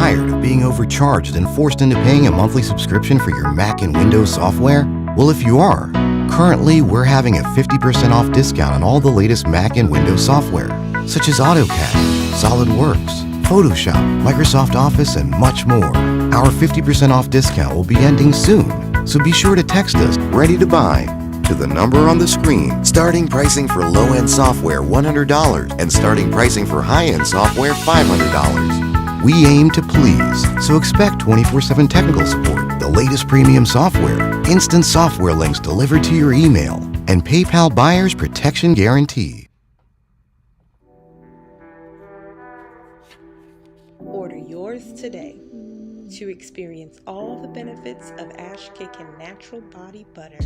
tired of being overcharged and forced into paying a monthly subscription for your Mac and Windows software? Well, if you are, currently we're having a 50% off discount on all the latest Mac and Windows software, such as AutoCAD, SolidWorks, Photoshop, Microsoft Office, and much more. Our 50% off discount will be ending soon, so be sure to text us ready to buy to the number on the screen. Starting pricing for low-end software $100 and starting pricing for high-end software $500. We aim to please, so expect 24/7 technical support, the latest premium software, instant software links delivered to your email, and PayPal buyer's protection guarantee. Order yours today to experience all the benefits of Ash Kickin' Natural Body Butter.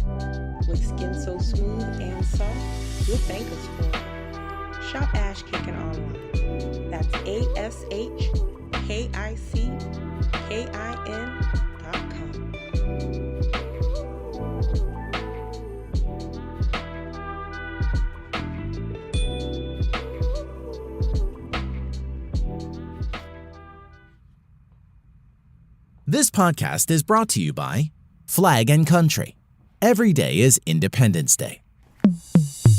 With skin so smooth and soft, you'll thank us for it. Shop Ash Kickin' online. That's ASHKICKIN.com. This podcast is brought to you by Flag and Country. Every day is Independence Day.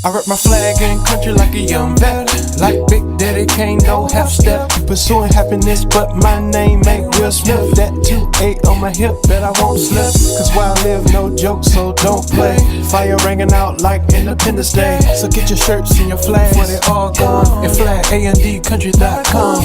I rep my flag and country like a young vet. Like Big Daddy Kane, no half step. Pursuing happiness, but my name ain't Will Smith. That 2-8 on my hip, bet I won't slip. Cause while I live, no joke, so don't play. Fire ringing out like Independence Day. So get your shirts and your flags when they all gone. And flagandcountry.com.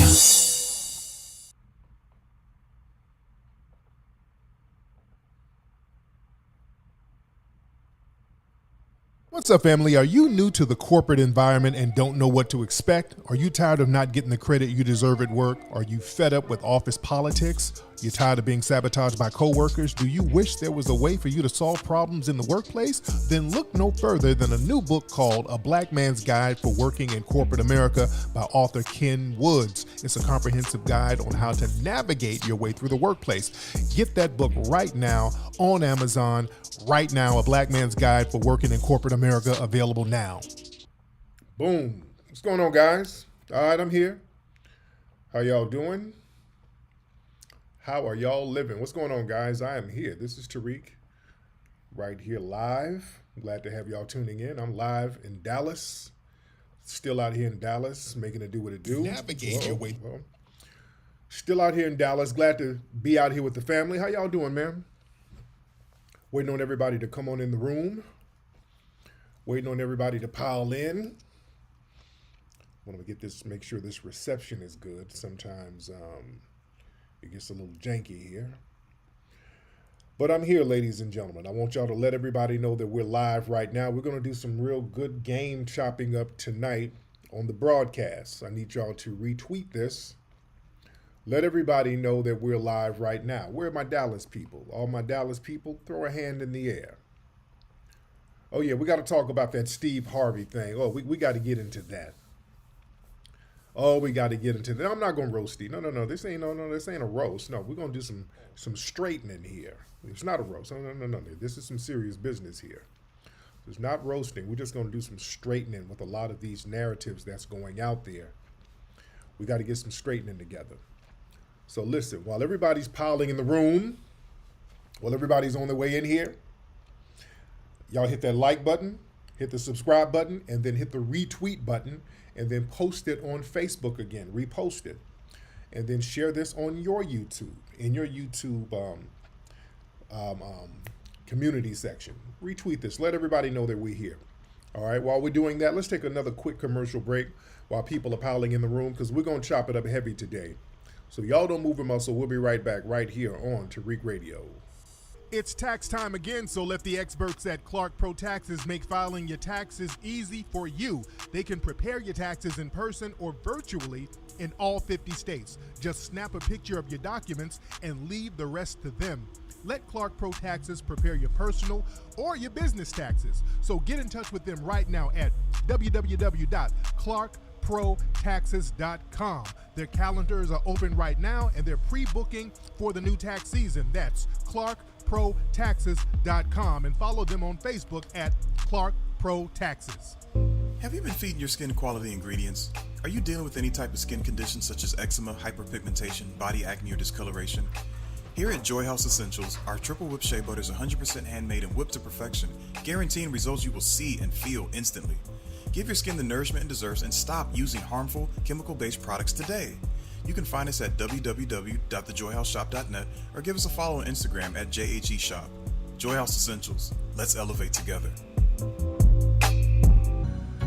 What's up, family? Are you new to the corporate environment and don't know what to expect? Are you tired of not getting the credit you deserve at work? Are you fed up with office politics? You're tired of being sabotaged by coworkers? Do you wish there was a way for you to solve problems in the workplace? Then look no further than a new book called A Black Man's Guide for Working in Corporate America by author Ken Woods. It's a comprehensive guide on how to navigate your way through the workplace. Get that book right now on Amazon. Right now, A Black Man's Guide for Working in Corporate America, available now. Boom. What's going on, guys? All right, I'm here. How y'all doing? How are y'all living? What's going on, guys? I am here. This is Tariq, right here live. I'm glad to have y'all tuning in. I'm live in Dallas. Still out here in Dallas, making it do what it do. Navigate your way. Still out here in Dallas. Glad to be out here with the family. How y'all doing, man? Waiting on everybody to come on in the room. Waiting on everybody to pile in. I want to get this, make sure this reception is good. Sometimes it gets a little janky here. But I'm here, ladies and gentlemen. I want y'all to let everybody know that we're live right now. We're going to do some real good game chopping up tonight on the broadcast. I need y'all to retweet this. Let everybody know that we're live right now. Where are my Dallas people? All my Dallas people, throw a hand in the air. Oh yeah, we got to talk about that Steve Harvey thing. Oh, we got to get into that. Oh, we got to get into that. I'm not going to roast Steve. No. This ain't a roast. No, we're going to do some straightening here. It's not a roast. No. This is some serious business here. It's not roasting. We're just going to do some straightening with a lot of these narratives that's going out there. We got to get some straightening together. So listen, while everybody's piling in the room, while everybody's on their way in here, y'all hit that like button, hit the subscribe button, and then hit the retweet button, and then post it on Facebook again, repost it, and then share this on your YouTube, in your YouTube community section. Retweet this. Let everybody know that we're here. All right, while we're doing that, let's take another quick commercial break while people are piling in the room, because we're going to chop it up heavy today. So y'all don't move a muscle. We'll be right back right here on Tariq Radio. It's tax time again, so let the experts at Clark Pro Taxes make filing your taxes easy for you. They can prepare your taxes in person or virtually in all 50 states. Just snap a picture of your documents and leave the rest to them. Let Clark Pro Taxes prepare your personal or your business taxes. So get in touch with them right now at www.clarkprotaxes.com. Their calendars are open right now and they're pre-booking for the new tax season. That's clarkprotaxes.com, and follow them on Facebook at Clark Pro Taxes. Have you been feeding your skin quality ingredients? Are you dealing with any type of skin condition such as eczema, hyperpigmentation, body acne, or discoloration? Here at Joy House Essentials, our triple whip shea butter is 100% handmade and whipped to perfection, guaranteeing results you will see and feel instantly. Give your skin the nourishment it deserves and stop using harmful, chemical-based products today. You can find us at www.thejoyhouseshop.net or give us a follow on Instagram at JHEShop. Joy House Essentials. Let's elevate together.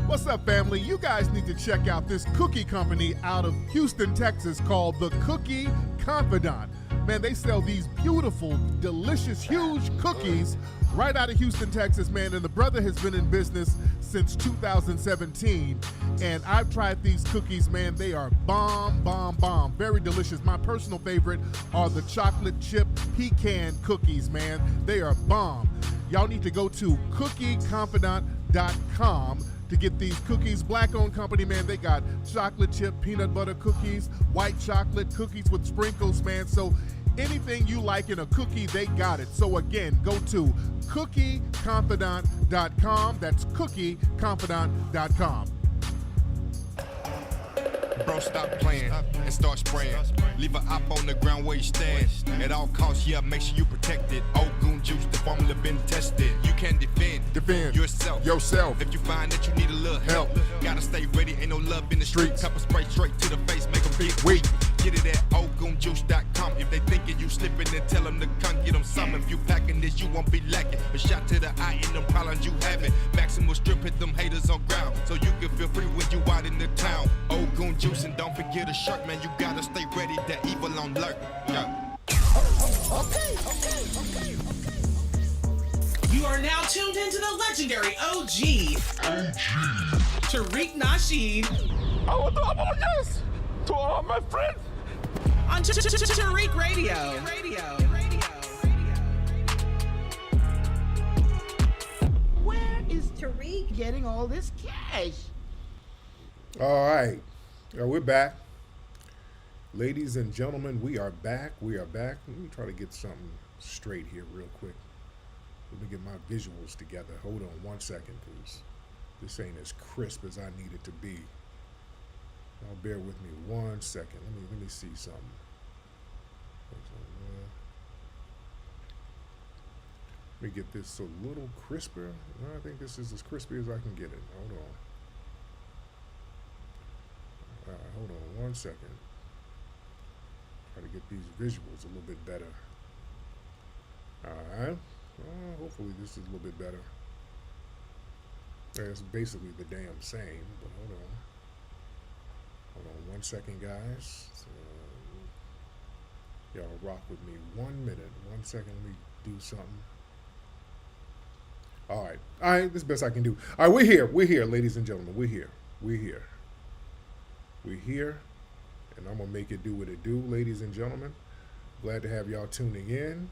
What's up, family? You guys need to check out this cookie company out of Houston, Texas called The Cookie Confidant. Man, they sell these beautiful, delicious, huge cookies right out of Houston, Texas, man. And the brother has been in business since 2017. And I've tried these cookies, man. They are bomb, bomb, bomb. Very delicious. My personal favorite are the chocolate chip pecan cookies, man. They are bomb. Y'all need to go to cookieconfidant.com to get these cookies. Black-owned company, man. They got chocolate chip peanut butter cookies, white chocolate cookies with sprinkles, man. So anything you like in a cookie, they got it. So again, go to cookieconfidant.com. That's cookieconfidant.com. Bro, stop playing and start spraying. Leave an op on the ground where you stand. At all costs, yeah, make sure you protect it. Ogun juice, the formula been tested. You can defend yourself. If you find that you need a little help, gotta stay ready. Ain't no love in the street. Pepper spray straight to the face, make them get weak. Get it at ogunjuice.com. If they thinking you slipping, then tell them to come get them some. If you packing this, you won't be lacking. A shot to the eye in them problems you having. Maximum strip, hit them haters on ground, so you can feel free when you out in the town. Ogun juice, and don't forget a shark, man. You gotta stay ready. That evil on alert. Yeah. Okay. You are now tuned into the legendary OG. Tariq Nasheed. I want to apologize to all my friends. On Tariq Radio. Where is Tariq getting all this cash? All right. We're back. Ladies and gentlemen, we are back. Let me try to get something straight here real quick. Let me get my visuals together. Hold on one second, because this ain't as crisp as I need it to be. Now bear with me 1 second. Let me see something. Let me get this a little crisper. I think this is as crispy as I can get it. Hold on. Hold on 1 second. Try to get these visuals a little bit better. Alright. Hopefully this is a little bit better. It's basically the damn same, but hold on. Hold on 1 second, guys. Y'all rock with me 1 minute. 1 second, let me do something. Alright, this is the best I can do. Alright, we're here, ladies and gentlemen. We're here, and I'm gonna make it do what it do, ladies and gentlemen. Glad to have y'all tuning in.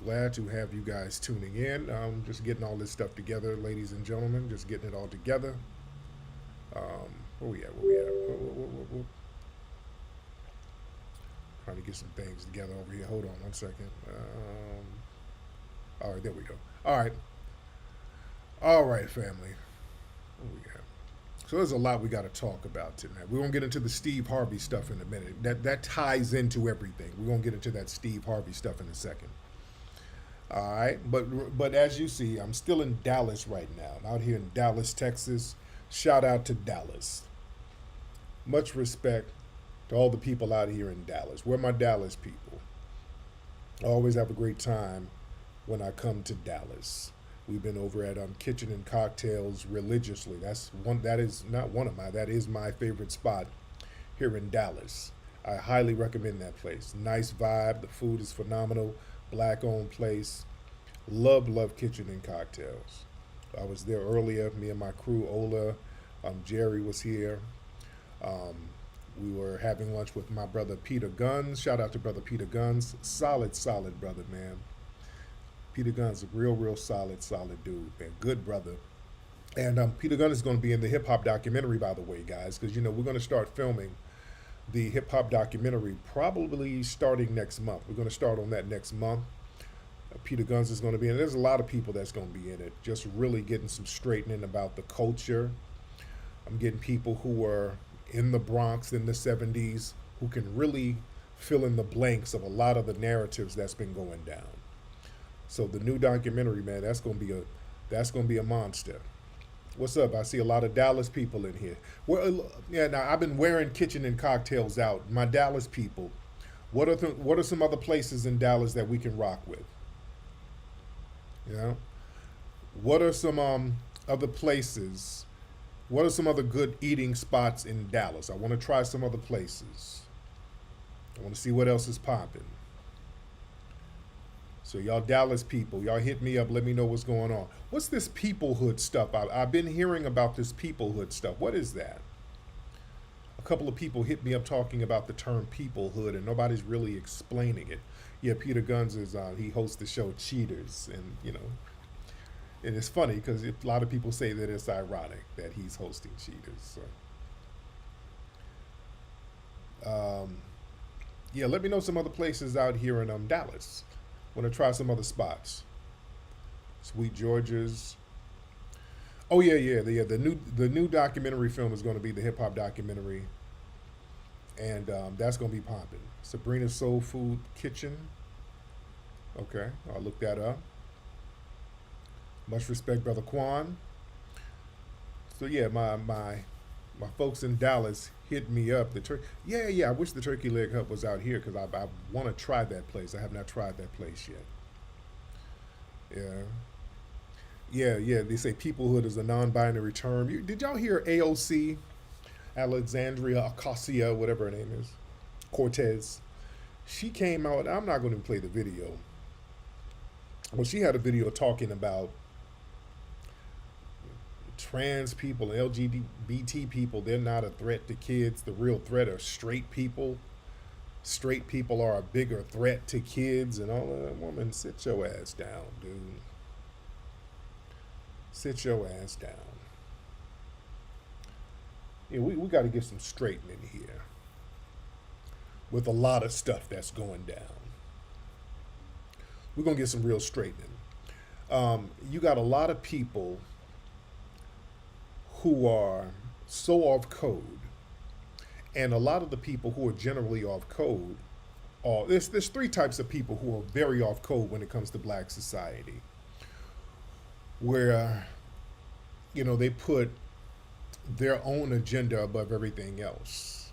Glad to have you guys tuning in. Just getting all this stuff together, ladies and gentlemen. Just getting it all together. Where we at? Trying to get some things together over here. Hold on 1 second. All right, there we go. All right, family. What we got? So there's a lot we got to talk about tonight. We're going to get into the Steve Harvey stuff in a minute. That ties into everything. We're going to get into that Steve Harvey stuff in a second. All right, but as you see, I'm still in Dallas right now. I'm out here in Dallas, Texas. Shout out to Dallas. Much respect to all the people out here in Dallas. We're my Dallas people. I always have a great time when I come to Dallas. We've been over at Kitchen and Cocktails religiously. That is my favorite spot here in Dallas. I highly recommend that place. Nice vibe. The food is phenomenal. Black-owned place. Love Kitchen and Cocktails. I was there earlier. Me and my crew, Ola, Jerry was here. We were having lunch with my brother Peter Guns. Shout out to brother Peter Guns. Solid brother, man. Peter Gunn's a real solid dude, man. Good brother. And Peter Gunn is going to be in the hip-hop documentary, by the way, guys, because, we're going to start filming the hip-hop documentary probably starting next month. We're going to start on that next month. Peter Guns is going to be in it. There's a lot of people that's going to be in it, just really getting some straightening about the culture. I'm getting people who were in the Bronx in the 70s who can really fill in the blanks of a lot of the narratives that's been going down. So the new documentary, man, that's going to be a monster. What's up? I see a lot of Dallas people in here. Well, yeah, now I've been wearing Kitchen and Cocktails out. My Dallas people, what are some other places in Dallas that we can rock with? You know, what are some other places? What are some other good eating spots in Dallas? I want to try some other places. I want to see what else is popping. So y'all Dallas people, y'all hit me up. Let me know what's going on. What's this peoplehood stuff? I've been hearing about this peoplehood stuff. What is that? A couple of people hit me up talking about the term peoplehood, and nobody's really explaining it. Yeah, Peter Guns is he hosts the show Cheaters, and you know, and it's funny because a lot of people say that it's ironic that he's hosting Cheaters. So, yeah, let me know some other places out here in Dallas. Want to try some other spots. Sweet George's. Oh yeah. The new documentary film is going to be the hip hop documentary, and that's going to be popping. Sabrina's Soul Food Kitchen. Okay, I'll look that up. Much respect, Brother Quan. So yeah, my folks in Dallas hit me up. Yeah. I wish the Turkey Leg Hut was out here because I want to try that place. I have not tried that place yet. Yeah. They say peoplehood is a non-binary term. Did y'all hear AOC, Alexandria Ocasio, whatever her name is, Cortez? She came out. I'm not going to play the video. Well, she had a video talking about trans people, LGBT people. They're not a threat to kids. The real threat are straight people. Straight people are a bigger threat to kids and all that. Woman, sit your ass down, dude. Sit your ass down. Yeah, we got to get some straightening here with a lot of stuff that's going down. We're going to get some real straightening. You got a lot of people who are so off code, and a lot of the people who are generally off code are, there's three types of people who are very off code when it comes to black society, where, you know, they put their own agenda above everything else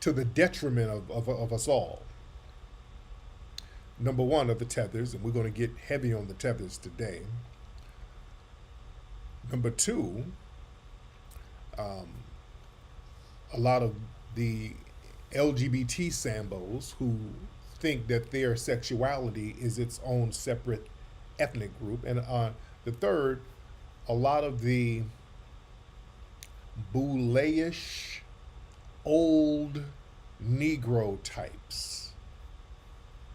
to the detriment of us all. Number one are the tethers, and we're going to get heavy on the tethers today. Number two, a lot of the LGBT sambos who think that their sexuality is its own separate ethnic group. And the third, a lot of the boule-ish old Negro types.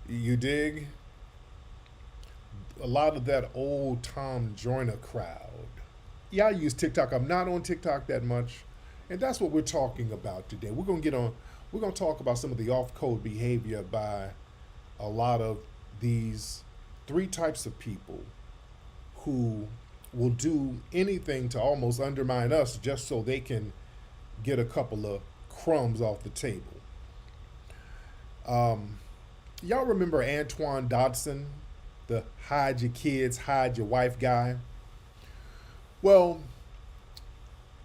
You dig? A lot of that old Tom Joyner crowd. Yeah, I use TikTok. I'm not on TikTok that much. And that's what we're talking about today. We're going to talk about some of the off-code behavior by a lot of these three types of people who will do anything to almost undermine us just so they can get a couple of crumbs off the table. Y'all remember Antoine Dodson, the hide your kids, hide your wife guy? Well,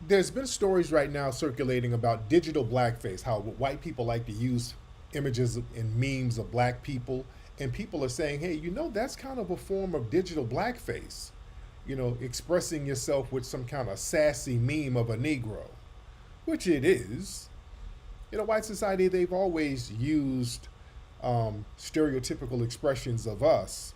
there's been stories right now circulating about digital blackface, how white people like to use images and memes of black people, and people are saying, hey, you know, that's kind of a form of digital blackface, you know, expressing yourself with some kind of sassy meme of a Negro, which it is. You know, white society, they've always used stereotypical expressions of us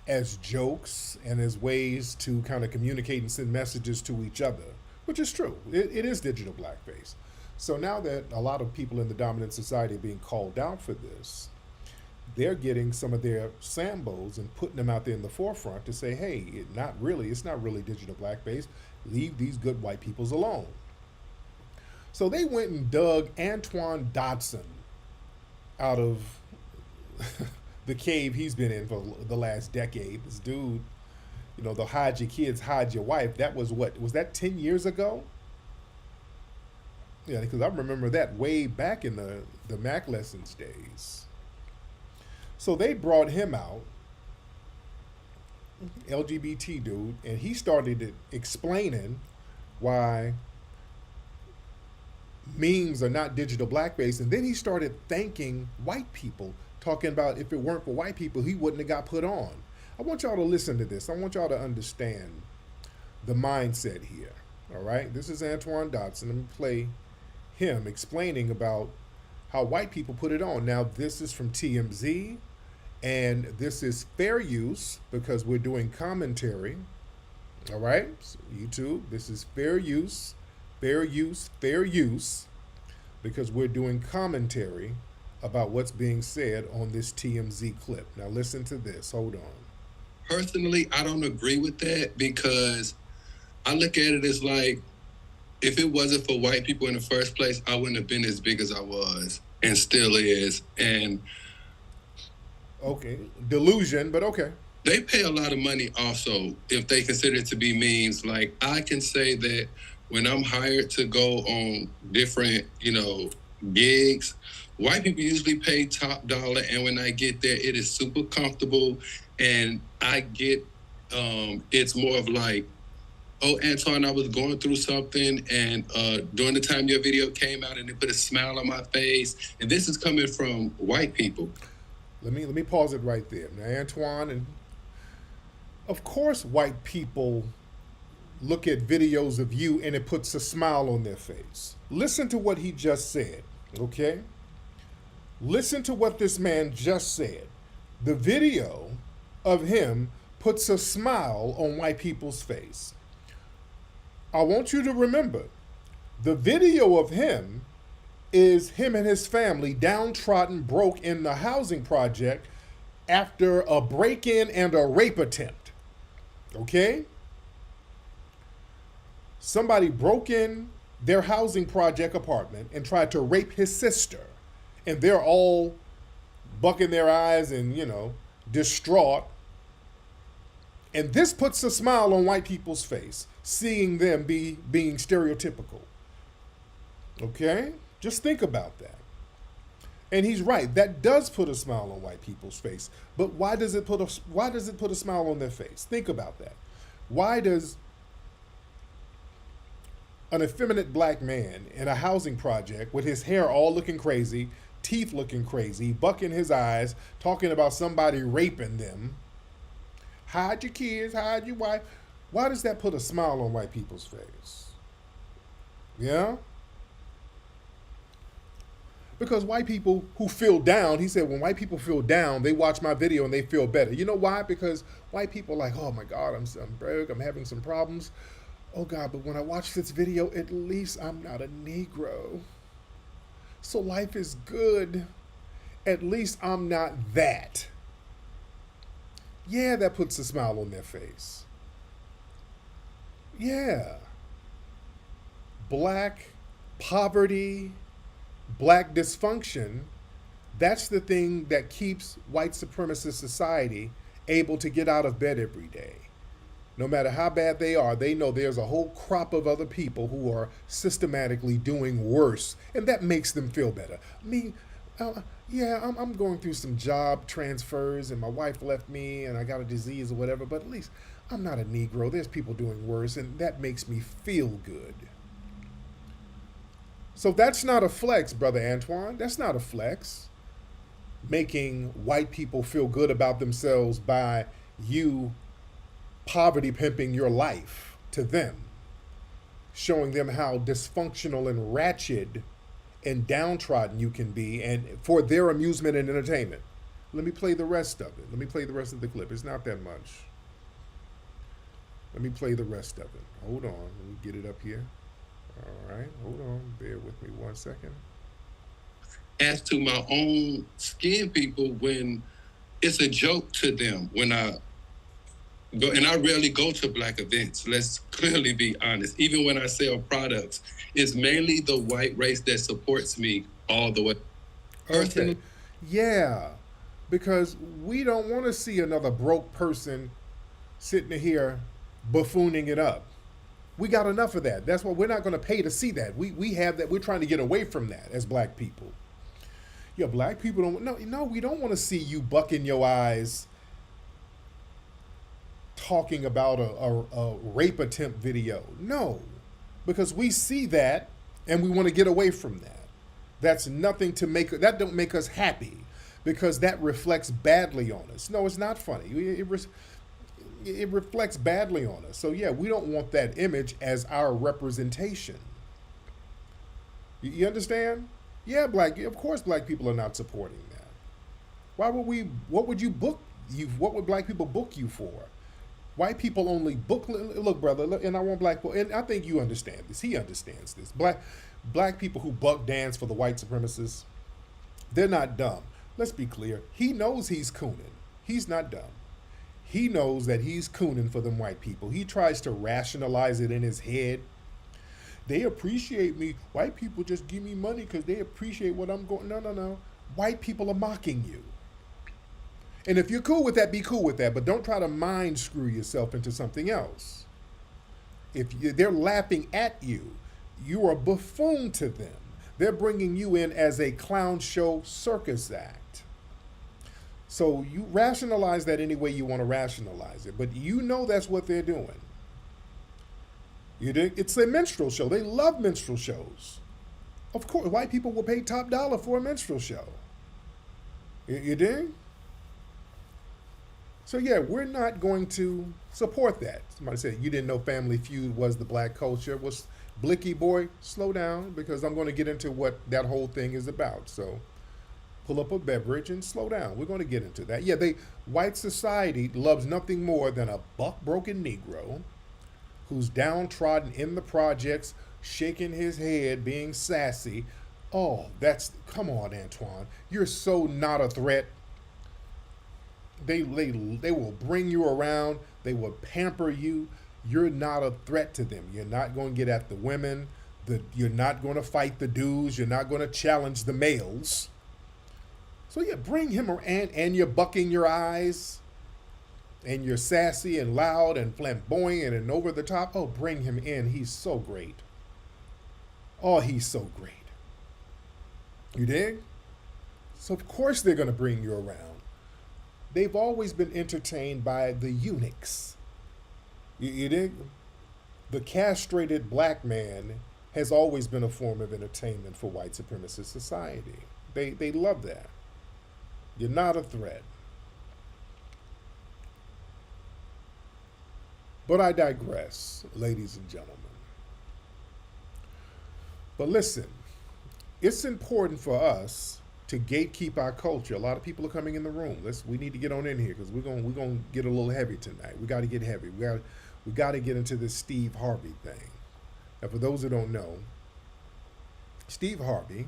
as jokes and as ways to kind of communicate and send messages to each other, which is true. It is digital blackface. So now that a lot of people in the dominant society are being called out for this, they're getting some of their sambos and putting them out there in the forefront to say, hey, it's not really digital blackface. Leave these good white peoples alone. So they went and dug Antoine Dodson out of the cave he's been in for the last decade. This dude, the hide your kids, hide your wife. That was what? Was that 10 years ago? Yeah, because I remember that way back in the Mac Lessons days. So they brought him out, LGBT dude, and he started explaining why memes are not digital blackface. And then he started thanking white people, talking about if it weren't for white people, he wouldn't have got put on. I want y'all to listen to this. I want y'all to understand the mindset here. All right? This is Antoine Dotson. Let me play him explaining about how white people put it on. Now, this is from TMZ, and this is fair use because we're doing commentary. All right? So YouTube, this is fair use, because we're doing commentary about what's being said on this TMZ clip. Now, listen to this. Hold on. Personally, I don't agree with that because I look at it as like, if it wasn't for white people in the first place, I wouldn't have been as big as I was and still is. And okay, delusion, but okay. They pay a lot of money also if they consider it to be memes. Like I can say that when I'm hired to go on different, gigs, white people usually pay top dollar. And when I get there, it is super comfortable. And I get, it's more of like, oh, Antoine, I was going through something, and during the time your video came out, and it put a smile on my face. And this is coming from white people. Let me pause it right there. Now, Antoine, and of course, white people look at videos of you, and it puts a smile on their face. Listen to what he just said, okay? Listen to what this man just said. The video of him puts a smile on white people's face. I want you to remember, the video of him is him and his family downtrodden, broke in the housing project after a break-in and a rape attempt. Okay? Somebody broke in their housing project apartment and tried to rape his sister. And they're all bucking their eyes and, distraught. And this puts a smile on white people's face, seeing them being stereotypical. Okay? Just think about that. And he's right. That does put a smile on white people's face. But why does it put a smile on their face? Think about that. Why does an effeminate black man in a housing project with his hair all looking crazy, teeth looking crazy, bucking his eyes, talking about somebody raping them, hide your kids, hide your wife, why does that put a smile on white people's face? Yeah? Because white people who feel down, he said, when white people feel down, they watch my video and they feel better. You know why? Because white people are like, oh my God, I'm broke, I'm having some problems. Oh God, but when I watch this video, at least I'm not a Negro. So life is good. At least I'm not that. Yeah, that puts a smile on their face. Yeah. Black poverty, black dysfunction, that's the thing that keeps white supremacist society able to get out of bed every day. No matter how bad they are, they know there's a whole crop of other people who are systematically doing worse, and that makes them feel better. I'm going through some job transfers, and my wife left me, and I got a disease or whatever, but at least I'm not a Negro. There's people doing worse, and that makes me feel good. So that's not a flex, Brother Antoine. That's not a flex. Making white people feel good about themselves by you poverty pimping your life to them, showing them how dysfunctional and ratchet and downtrodden you can be, and for their amusement and entertainment. Let me play the rest of it. Let me play the rest of the clip. It's not that much. Let me play the rest of it. Hold on. Let me get it up here. All right. Hold on. Bear with me 1 second. As to my own skin people, when it's a joke to them when I go, and I rarely go to black events, let's clearly be honest. Even when I sell products, it's mainly the white race that supports me all the way. Okay. Yeah. because we don't want to see another broke person sitting here buffooning it up. We got enough of that. That's why we're not going to pay to see that. We have that. We're trying to get away from that as black people. Yeah, black people don't. No, we don't want to see you bucking your eyes talking about a rape attempt video. No, because we see that and we want to get away from that. That's nothing to make. That don't make us happy because that reflects badly on us. No, it's not funny. It reflects badly on us. So yeah, we don't want that image as our representation. You understand? Yeah, of course black people are not supporting that. Why would we, what would you book you, what would black people book you for? White people only book, look brother, and I want black people, and I think you understand this, he understands this. Black people who buck dance for the white supremacists, they're not dumb. Let's be clear, he knows he's cooning. He's not dumb. He knows that he's cooning for them white people. He tries to rationalize it in his head. They appreciate me. White people just give me money because they appreciate what I'm going. No. White people are mocking you. And if you're cool with that, be cool with that. But don't try to mind screw yourself into something else. They're laughing at you, you are a buffoon to them. They're bringing you in as a clown show circus act. So you rationalize that any way you want to rationalize it. But you know that's what they're doing. It's a minstrel show. They love minstrel shows. Of course, white people will pay top dollar for a minstrel show. You dig? So yeah, we're not going to support that. Somebody said, you didn't know Family Feud was the black culture. Was Blicky boy, slow down, because I'm going to get into what that whole thing is about. So pull up a beverage and slow down. We're going to get into that. Yeah, white society loves nothing more than a buck-broken Negro who's downtrodden in the projects, shaking his head, being sassy. Oh, come on, Antoine. You're so not a threat. They will bring you around. They will pamper you. You're not a threat to them. You're not going to get at the women. You're not going to fight the dudes. You're not going to challenge the males. So yeah, bring him around, and you're bucking your eyes, and you're sassy and loud and flamboyant and over the top. Oh, bring him in. He's so great. Oh, he's so great. You dig? So of course they're going to bring you around. They've always been entertained by the eunuchs. You dig? The castrated black man has always been a form of entertainment for white supremacist society. They love that. You're not a threat. But I digress, ladies and gentlemen. But listen, it's important for us to gatekeep our culture. A lot of people are coming in the room. We need to get on in here because we're going to get a little heavy tonight. We got to get heavy. We got to get into this Steve Harvey thing. Now, for those who don't know, Steve Harvey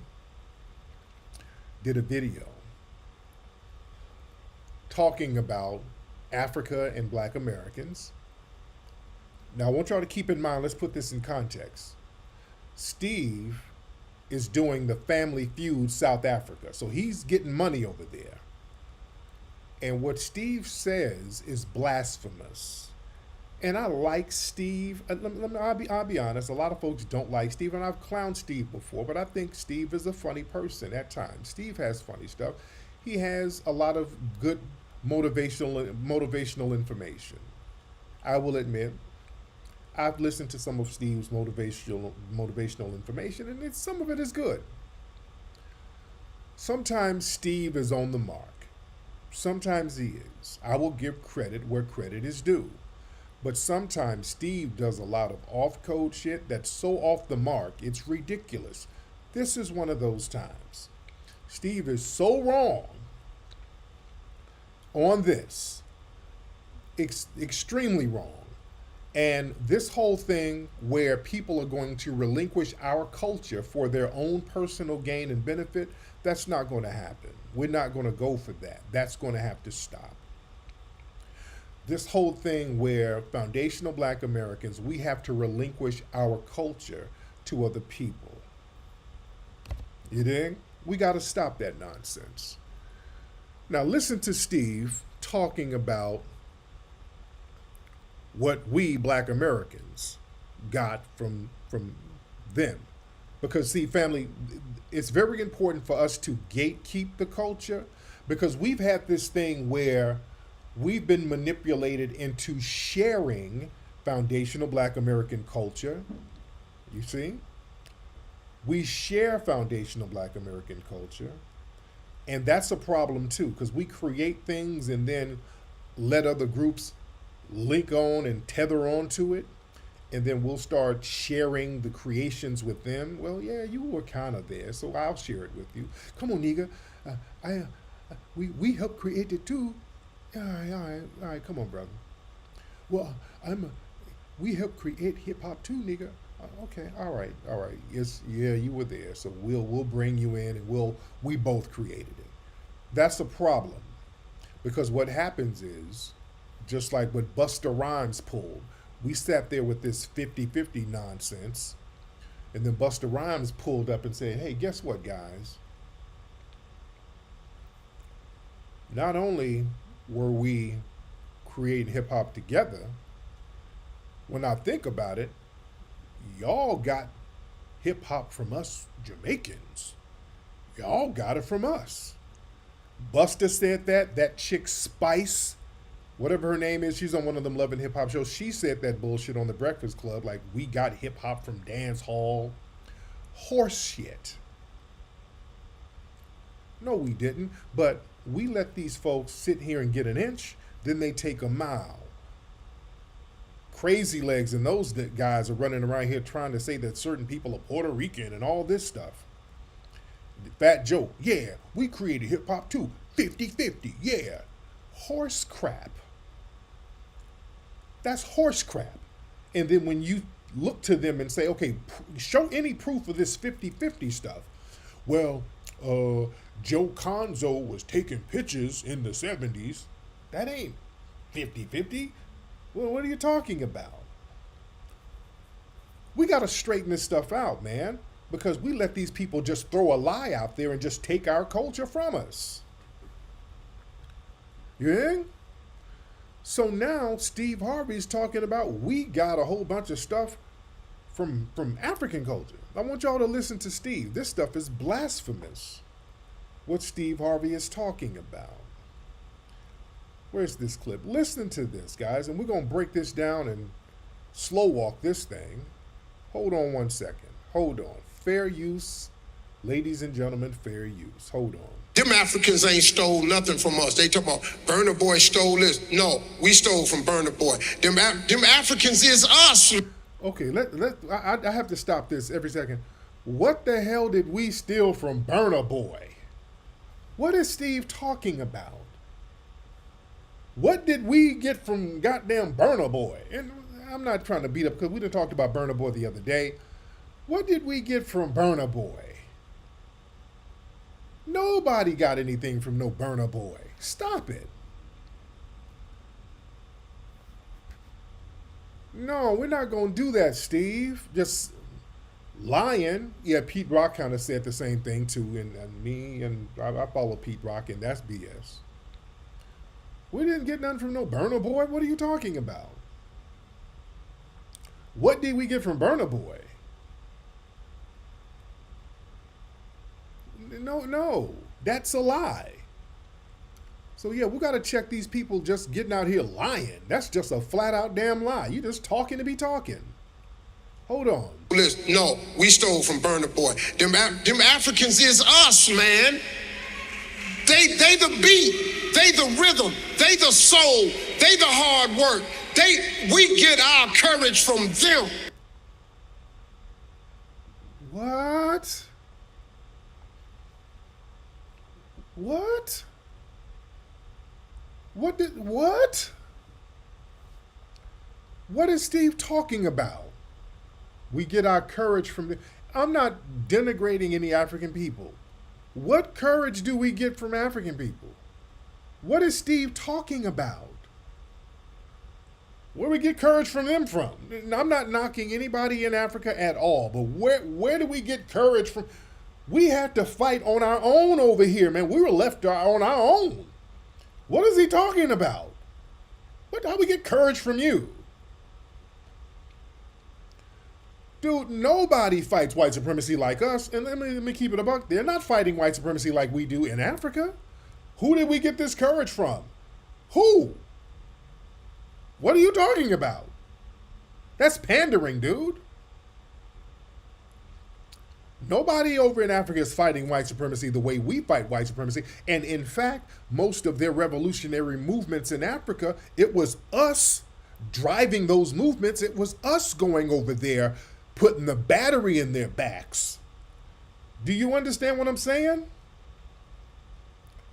did a video talking about Africa and black Americans. Now, I want y'all to keep in mind, let's put this in context. Steve is doing the Family Feud South Africa. So he's getting money over there. And what Steve says is blasphemous. And I like Steve. I'll be honest, a lot of folks don't like Steve, and I've clowned Steve before, but I think Steve is a funny person at times. Steve has funny stuff. He has a lot of good motivational information. I will admit, I've listened to some of Steve's motivational information, and some of it is good. Sometimes Steve is on the mark. Sometimes he is. I will give credit where credit is due. But sometimes Steve does a lot of off-code shit that's so off the mark, it's ridiculous. This is one of those times. Steve is so wrong on this. Extremely wrong. And this whole thing where people are going to relinquish our culture for their own personal gain and benefit, that's not going to happen. We're not going to go for that. That's going to have to stop. This whole thing where foundational black Americans, we have to relinquish our culture to other people. You dig? We got to stop that nonsense. Now listen to Steve talking about what we Black Americans got from them. Because see, family, it's very important for us to gatekeep the culture, because we've had this thing where we've been manipulated into sharing foundational Black American culture. You see? We share foundational Black American culture, and that's a problem too, because we create things and then let other groups link on and tether on to it, and then we'll start sharing the creations with them. Well, yeah, you were kind of there, so I'll share it with you. Come on, nigga. We helped create it too. All right, come on, brother. Well, we helped create hip hop too, nigga. Okay, all right. Yes, yeah, you were there, so we'll bring you in, and we both created it. That's a problem, because what happens is, just like what Busta Rhymes pulled, we sat there with this 50-50 nonsense, and then Busta Rhymes pulled up and said, hey, guess what, guys? Not only were we creating hip hop together, when I think about it, y'all got hip hop from us Jamaicans. Y'all got it from us. Busta said that chick Spice, whatever her name is, she's on one of them Love and Hip Hop shows. She said that bullshit on the Breakfast Club, like we got hip hop from dance hall. Horse shit. No, we didn't. But we let these folks sit here and get an inch, then they take a mile. Crazy Legs and those guys are running around here trying to say that certain people are Puerto Rican and all this stuff. Fat Joe, yeah, we created hip hop too. 50-50, yeah. Horse crap. That's horse crap. And then when you look to them and say, okay, show any proof of this 50-50 stuff. Well, Joe Conzo was taking pictures in the 70s. That ain't 50-50. Well, what are you talking about? We got to straighten this stuff out, man, because we let these people just throw a lie out there and just take our culture from us. Yeah? So now Steve Harvey's talking about we got a whole bunch of stuff from African culture. I want y'all to listen to Steve. This stuff is blasphemous, what Steve Harvey is talking about. Where's this clip? Listen to this, guys, and we're going to break this down and slow walk this thing. Hold on one second. Hold on. Fair use. Ladies and gentlemen, fair use. Hold on. Them Africans ain't stole nothing from us. They talk about Burna Boy stole this. No, we stole from Burna Boy. Them Africans is us. Okay, I have to stop this every second. What the hell did we steal from Burna Boy? What is Steve talking about? What did we get from goddamn Burna Boy? And I'm not trying to beat up, because we done talked about Burna Boy the other day. What did we get from Burna Boy? Nobody got anything from no Burna Boy. Stop it. No, we're not going to do that, Steve. Just lying. Yeah, Pete Rock kind of said the same thing too, and I follow Pete Rock, and that's BS. We didn't get nothing from no Burna Boy. What are you talking about? What did we get from Burna Boy? No, that's a lie. So yeah, we got to check these people just getting out here lying. That's just a flat out damn lie. You just talking to be talking. Hold on. Listen, no, we stole from Burna Boy. Them Africans is us, man. They the beat, they the rhythm, they the soul, they the hard work. We get our courage from them. What? What? What? What is Steve talking about? We get our courage from the... I'm not denigrating any African people. What courage do we get from African people? What is Steve talking about? Where do we get courage from them from? I'm not knocking anybody in Africa at all, but where do we get courage from? We had to fight on our own over here, man. We were left on our own. What is he talking about? How we get courage from you? Dude, nobody fights white supremacy like us. And let me keep it a buck. They're not fighting white supremacy like we do in Africa. Who did we get this courage from? Who? What are you talking about? That's pandering, dude. Nobody over in Africa is fighting white supremacy the way we fight white supremacy. And in fact, most of their revolutionary movements in Africa, it was us driving those movements. It was us going over there, putting the battery in their backs. Do you understand what I'm saying?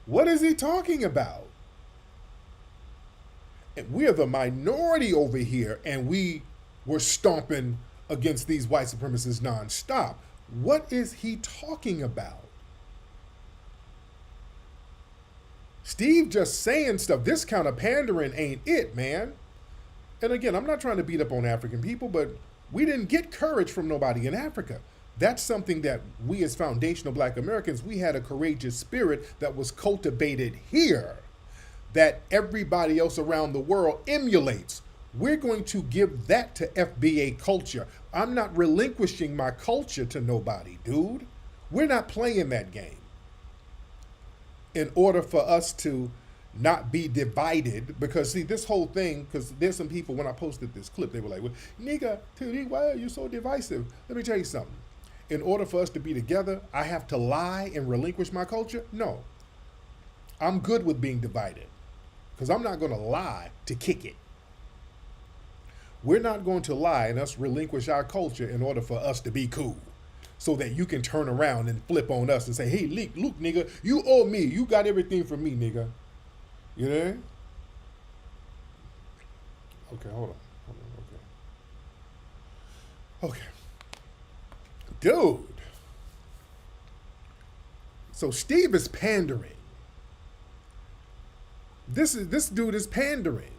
What is he talking about? And we are the minority over here, and we were stomping against these white supremacists nonstop. What is he talking about? Steve just saying stuff. This kind of pandering ain't it, man. And again, I'm not trying to beat up on African people, but we didn't get courage from nobody in Africa. That's something that we as foundational Black Americans, we had a courageous spirit that was cultivated here that everybody else around the world emulates. We're going to give that to FBA culture. I'm not relinquishing my culture to nobody, dude. We're not playing that game. In order for us to not be divided, because see, this whole thing, because there's some people, when I posted this clip, they were like, well, nigga, Tariq, why are you so divisive? Let me tell you something. In order for us to be together, I have to lie and relinquish my culture? No. I'm good with being divided, because I'm not going to lie to kick it. We're not going to lie and us relinquish our culture in order for us to be cool, so that you can turn around and flip on us and say, hey, Luke, nigga, you owe me. You got everything from me, nigga. You know? Okay, hold on. Okay. Dude. So Steve is pandering. This dude is pandering.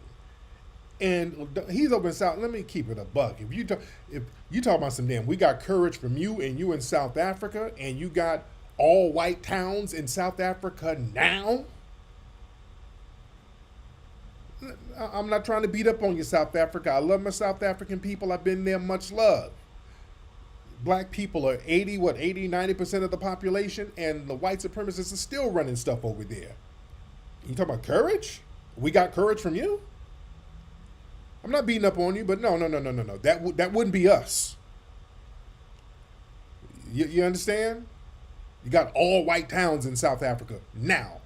And he's over in South. Let me keep it a buck. If you talk about some damn, we got courage from you, and you in South Africa, and you got all white towns in South Africa now. I'm not trying to beat up on you, South Africa. I love my South African people. I've been there, much love. Black people are 90% of the population, and the white supremacists are still running stuff over there. You talking about courage? We got courage from you? I'm not beating up on you, but no. That wouldn't be us. You understand? You got all white towns in South Africa now,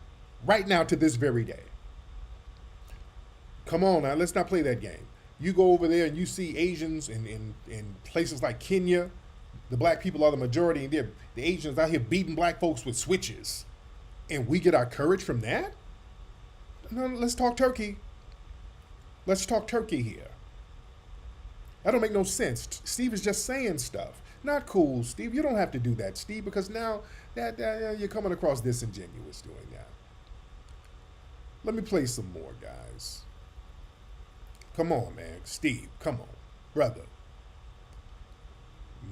right now, to this very day. Come on now, let's not play that game. You go over there and you see Asians in places like Kenya. The black people are the majority, and the Asians out here beating black folks with switches. And we get our courage from that? No, let's talk Turkey. Let's talk Turkey here. That don't make no sense. Steve is just saying stuff. Not cool, Steve. You don't have to do that, Steve, because now that you're coming across disingenuous doing that. Let me play some more, guys. Come on, man. Steve, come on. Brother.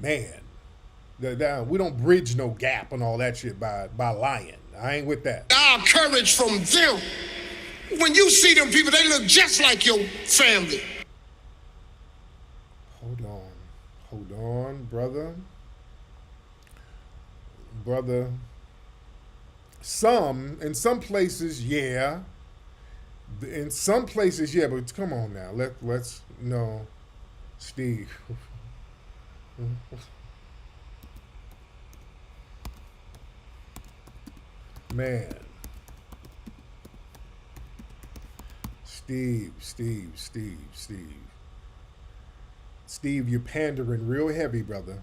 Man. We don't bridge no gap and all that shit by lying. I ain't with that. Our courage from them. When you see them people, they look just like your family. Hold on, brother. Brother. In some places, yeah. In some places, yeah, but come on now. Let's no. Steve. Man. Steve, you're pandering real heavy, brother.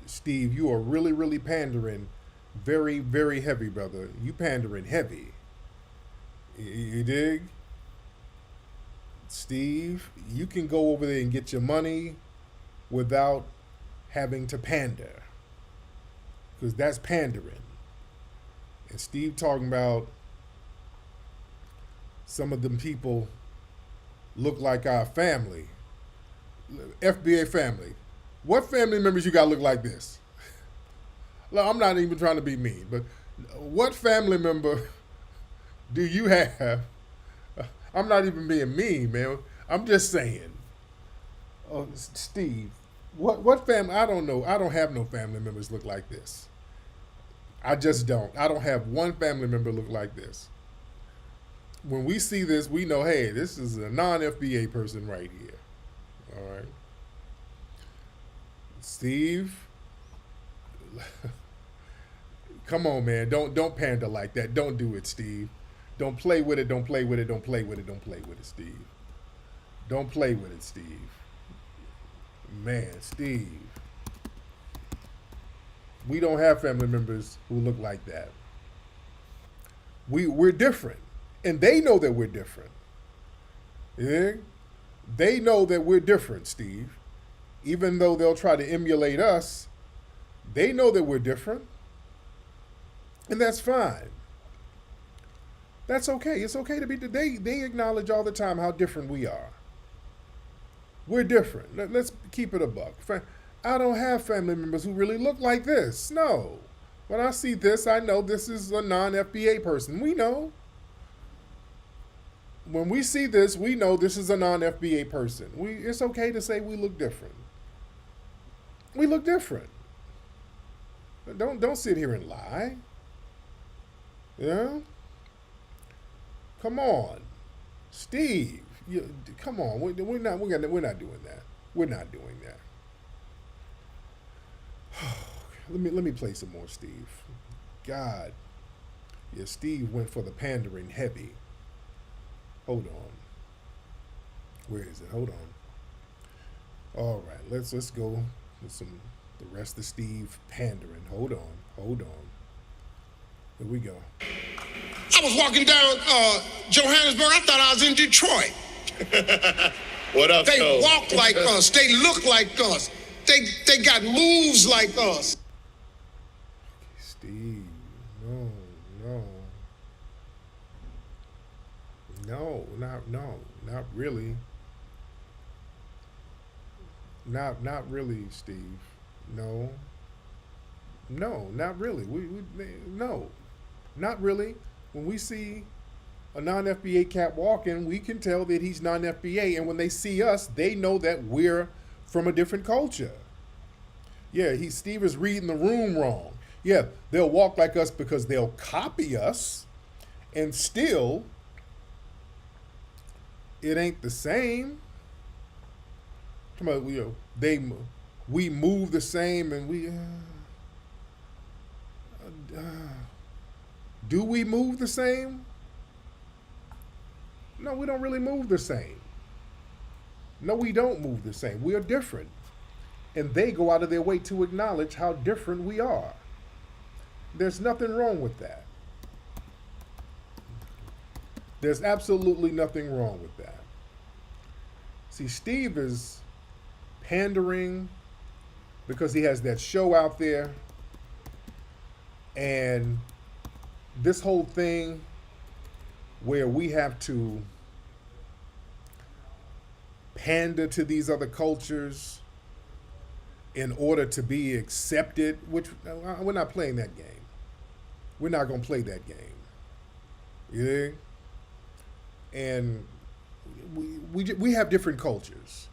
Steve, you are really, really pandering very, very heavy, brother. You pandering heavy. You dig? Steve, you can go over there and get your money without having to pander, because that's pandering. And Steve talking about some of them people look like our family. FBA family. What family members you got look like this? I'm not even trying to be mean, but what family member do you have? I'm not even being mean, man. I'm just saying. Oh, Steve, what family? I don't know. I don't have no family members look like this. I just don't. I don't have one family member look like this. When we see this, we know, hey, this is a non-FBA person right here. All right. Steve, come on, man. Don't pander like that. Don't do it, Steve. Don't play with it. Don't play with it. Don't play with it. Don't play with it, Steve. Don't play with it, Steve. Man, Steve. We don't have family members who look like that. We're different. And they know that we're different. Yeah? They know that we're different, Steve. Even though they'll try to emulate us, they know that we're different. And that's fine. That's okay. It's okay to be, they acknowledge all the time how different we are. We're different. Let's keep it a buck. I don't have family members who really look like this. No. When I see this, I know this is a non-FBA person. We know. When we see this, we know this is a non-FBA person. It's okay to say we look different. We look different. Don't sit here and lie. Yeah? Come on. Steve, come on. We're not doing that. We're not doing that. Let me play some more, Steve. God. Yeah, Steve went for the pandering heavy. Hold on. Where is it? Hold on. All right, let's go with the rest of Steve pandering. Hold on. Here we go. I was walking down Johannesburg. I thought I was in Detroit. What up, They walk like us. They look like us. They got moves like us. Steve, not really. Not really, Steve. No, not really. No, not really. When we see a non-FBA cat walking, we can tell that he's non-FBA, and when they see us, they know that we're from a different culture. Yeah, Steve is reading the room wrong. Yeah, they'll walk like us because they'll copy us, and still, it ain't the same. Come on, we move the same, and we do we move the same? No, we don't really move the same. No, we don't move the same. We are different. And they go out of their way to acknowledge how different we are. There's nothing wrong with that. There's absolutely nothing wrong with that. See, Steve is pandering because he has that show out there. And this whole thing where we have to pander to these other cultures in order to be accepted, which we're not playing that game. We're not going to play that game. Yeah? And we have different cultures.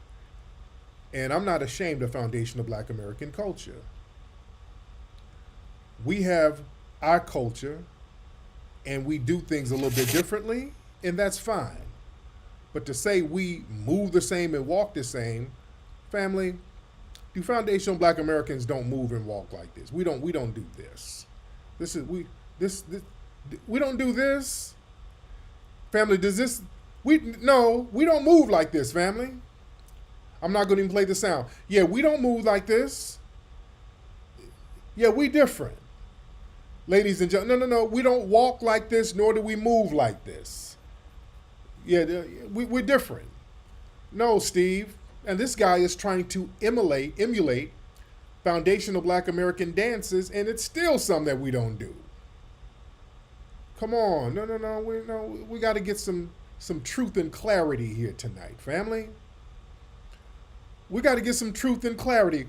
And I'm not ashamed of foundational Black American culture. We have our culture, and we do things a little bit differently, and that's fine. But to say we move the same and walk the same, family, you foundational Black Americans don't move and walk like this. We don't do this. We don't do this. Family, we don't move like this, family. I'm not going to even play the sound. Yeah, we don't move like this. Yeah, we different. Ladies and gentlemen, no, we don't walk like this, nor do we move like this. Yeah, we're different. No, Steve. And this guy is trying to emulate foundational Black American dances, and it's still something that we don't do. Come on. No. We got to get some truth and clarity here tonight, family. We got to get some truth and clarity.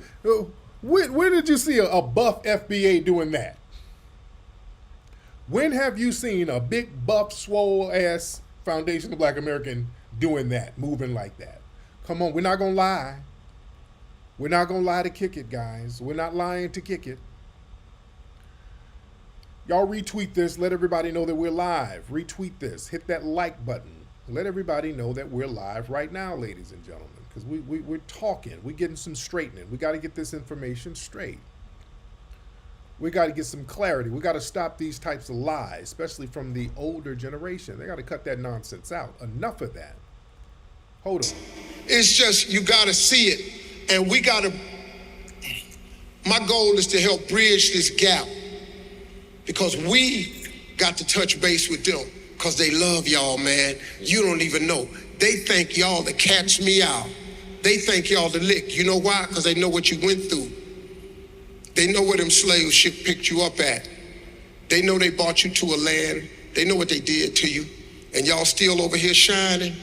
Where did you see a buff FBA doing that? When have you seen a big, buff, swole ass Foundation of Black American doing that, moving like that? Come on, we're not going to lie. We're not going to lie to kick it, guys. We're not lying to kick it. Y'all retweet this. Let everybody know that we're live. Retweet this. Hit that like button. Let everybody know that we're live right now, ladies and gentlemen, because we're talking. We're getting some straightening. We got to get this information straight. We got to get some clarity. We got to stop these types of lies, especially from the older generation. They got to cut that nonsense out. Enough of that. Hold on. It's just, you got to see it. And we got to, my goal is to help bridge this gap, because we got to touch base with them, because they love y'all, man. You don't even know. They think y'all to catch me out. They think y'all to lick. You know why? Because they know what you went through. They know where them slave ship picked you up at. They know they brought you to a land. They know what they did to you. And y'all still over here shining.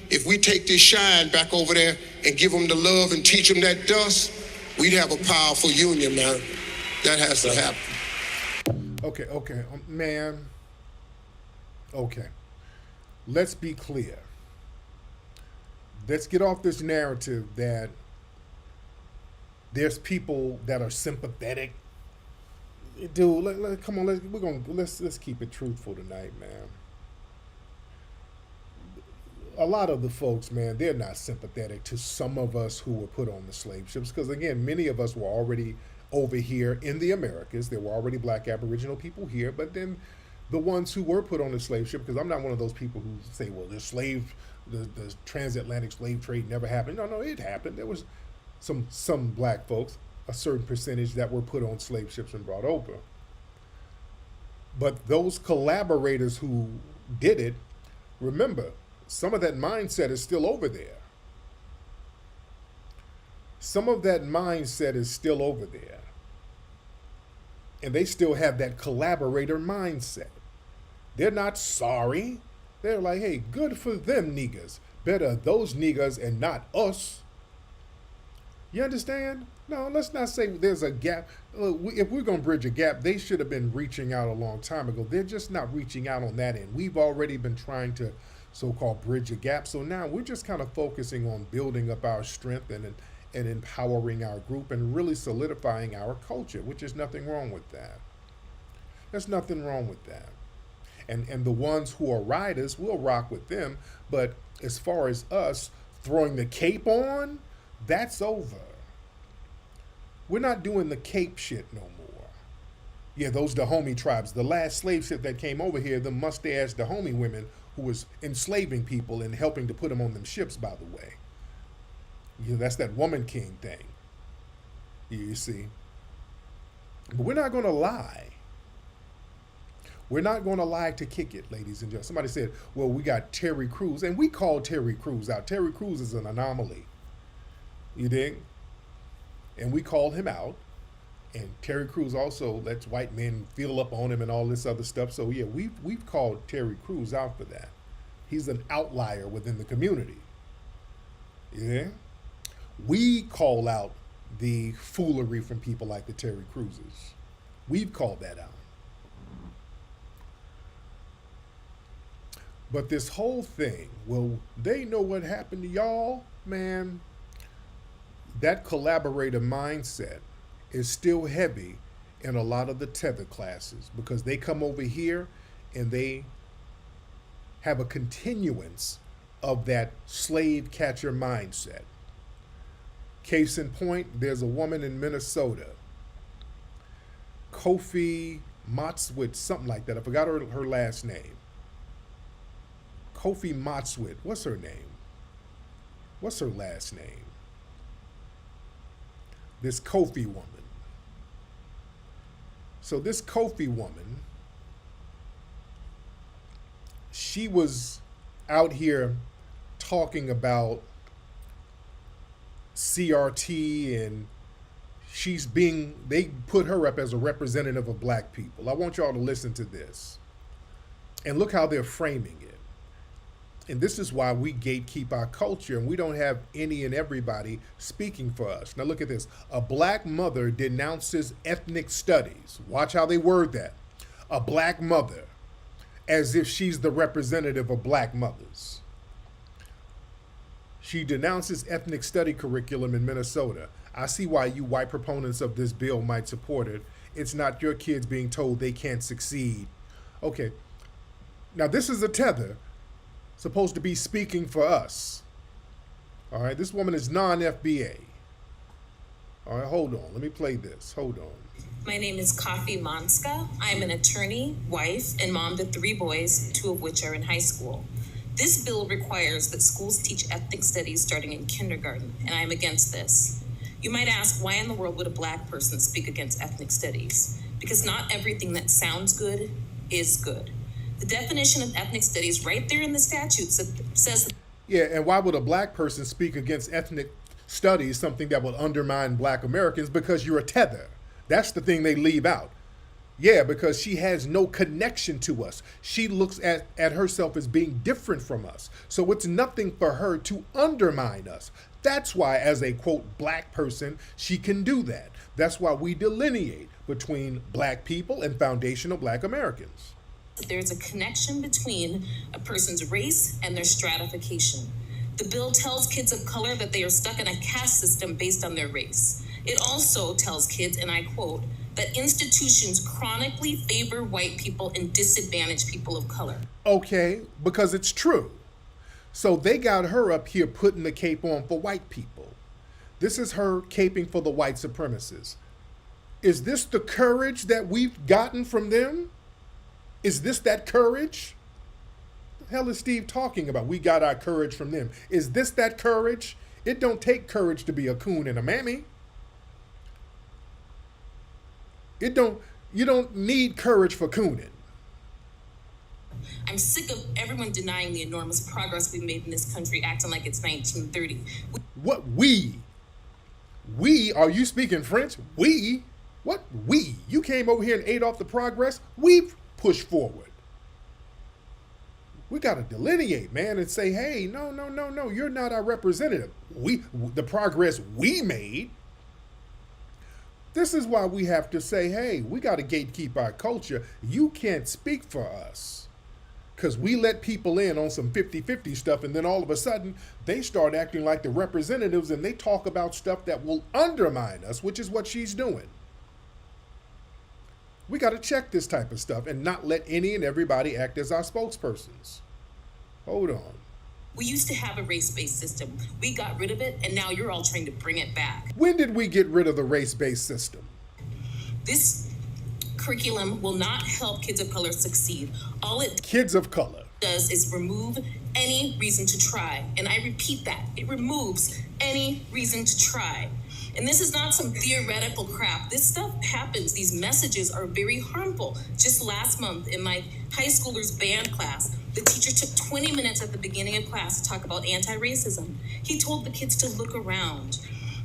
If we take this shine back over there and give them the love and teach them that dust, we'd have a powerful union, man. That has to happen. Okay, man. Okay. Let's be clear. Let's get off this narrative that there's people that are sympathetic. Dude, come on, let's keep it truthful tonight, man. A lot of the folks, man, they're not sympathetic to some of us who were put on the slave ships, because again, many of us were already over here in the Americas. There were already Black Aboriginal people here, but then the ones who were put on the slave ship, because I'm not one of those people who say, well, the transatlantic slave trade never happened. No, it happened. There was some Black folks, a certain percentage, that were put on slave ships and brought over. But those collaborators who did it, remember, some of that mindset is still over there. Some of that mindset is still over there. And they still have that collaborator mindset. They're not sorry. They're like, hey, good for them niggas. Better those niggas and not us. You understand? No, let's not say there's a gap. If we're going to bridge a gap, they should have been reaching out a long time ago. They're just not reaching out on that end. We've already been trying to so-called bridge a gap. So now we're just kind of focusing on building up our strength and empowering our group and really solidifying our culture, which is nothing wrong with that. There's nothing wrong with that. And the ones who are riders, we'll rock with them. But as far as us throwing the cape on, that's over. We're not doing the cape shit no more. Yeah, those Dahomey tribes, the last slave ship that came over here, the mustache Dahomey women who was enslaving people and helping to put them on them ships, by the way. Yeah, that's that woman king thing. You see. But we're not going to lie. We're not going to lie to kick it, ladies and gentlemen. Somebody said, well, we got Terry Crews, and we called Terry Crews out. Terry Crews is an anomaly. You dig? And we called him out. And Terry Crews also lets white men feel up on him and all this other stuff. So yeah, we've called Terry Crews out for that. He's an outlier within the community. Yeah? We call out the foolery from people like the Terry Crewses. We've called that out. But this whole thing, well, they know what happened to y'all, man. That collaborator mindset is still heavy in a lot of the tether classes, because they come over here and they have a continuance of that slave catcher mindset. Case in point, there's a woman in Minnesota, Kofi Motswit, something like that. I forgot her last name. Kofi Motswit. What's her name? What's her last name? This Kofi woman. So this Kofi woman, she was out here talking about CRT, and they put her up as a representative of Black people. I want y'all to listen to this. And look how they're framing it. And this is why we gatekeep our culture, and we don't have any and everybody speaking for us. Now look at this. A Black mother denounces ethnic studies. Watch how they word that. a black mother as if she's the representative of black mothers. She denounces ethnic study curriculum in Minnesota. I see why you white proponents of this bill might support it. It's not your kids being told they can't succeed. Okay, now this is a tether supposed to be speaking for us. All right, this woman is non-FBA. All right, hold on. Let me play this. Hold on. My name is Kafi Manska. I'm an attorney, wife, and mom to 3 boys, 2 of which are in high school. This bill requires that schools teach ethnic studies starting in kindergarten, and I'm against this. You might ask, why in the world would a black person speak against ethnic studies? Because not everything that sounds good is good. The definition of ethnic studies right there in the statute says... Yeah, and why would a black person speak against ethnic studies, something that would undermine black Americans? Because you're a tether. That's the thing they leave out. Yeah, because she has no connection to us. She looks at herself as being different from us. So it's nothing for her to undermine us. That's why, as a, quote, black person, she can do that. That's why we delineate between black people and foundational black Americans. There's a connection between a person's race and their stratification. The bill tells kids of color that they are stuck in a caste system based on their race. It also tells kids, and I quote, that institutions chronically favor white people and disadvantage people of color. Okay, because it's true. So they got her up here putting the cape on for white people. This is her caping for the white supremacists. Is this the courage that we've gotten from them? Is this that courage? What the hell is Steve talking about? We got our courage from them. Is this that courage? It don't take courage to be a coon and a mammy. You don't need courage for cooning. I'm sick of everyone denying the enormous progress we've made in this country, acting like it's 1930. What we? We? Are you speaking French? We? What we? You came over here and ate off the progress we've pushed forward. We got to delineate, man, and say, hey, no, you're not our representative. The progress we made. This is why we have to say, hey, we got to gatekeep our culture. You can't speak for us. Because we let people in on some 50-50 stuff, and then all of a sudden, they start acting like the representatives, and they talk about stuff that will undermine us, which is what she's doing. We got to check this type of stuff and not let any and everybody act as our spokespersons. Hold on. We used to have a race-based system. We got rid of it, and now you're all trying to bring it back. When did we get rid of the race-based system? This curriculum will not help kids of color succeed. All it kids of color does is remove any reason to try. And I repeat that. It removes any reason to try. And this is not some theoretical crap. This stuff happens. These messages are very harmful. Just last month in my high schoolers band class, the teacher took 20 minutes at the beginning of class to talk about anti-racism. He told the kids to look around.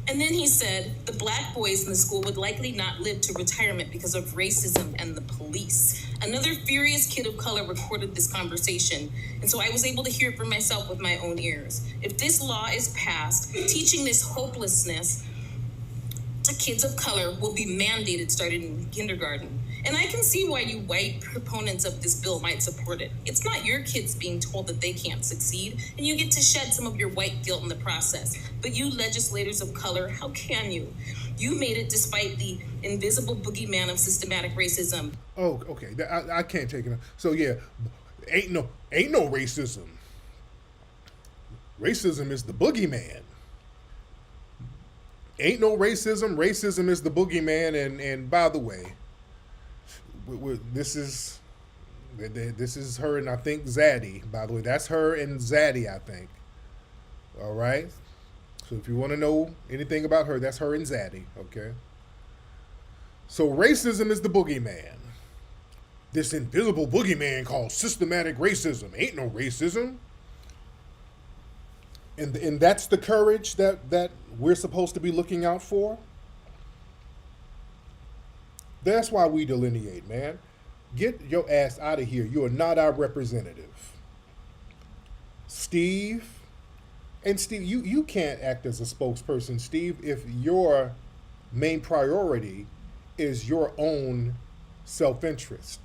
And then he said the black boys in the school would likely not live to retirement because of racism and the police. Another furious kid of color recorded this conversation, and so I was able to hear it for myself with my own ears. If this law is passed, teaching this hopelessness to kids of color will be mandated starting in kindergarten. And I can see why you white proponents of this bill might support it. It's not your kids being told that they can't succeed, and you get to shed some of your white guilt in the process. But you legislators of color, how can you? You made it despite the invisible boogeyman of systematic racism. Oh, okay. I can't take it. So yeah, ain't no racism. Racism is the boogeyman. Ain't no racism. Racism is the boogeyman. And by the way, this is her and I think Zaddy. By the way, that's her and Zaddy, I think. All right. So if you want to know anything about her, that's her and Zaddy. Okay. So racism is the boogeyman. This invisible boogeyman called systematic racism. Ain't no racism. And that's the courage that we're supposed to be looking out for. That's why we delineate, man. Get your ass out of here. You are not our representative. Steve, you can't act as a spokesperson, Steve, if your main priority is your own self-interest.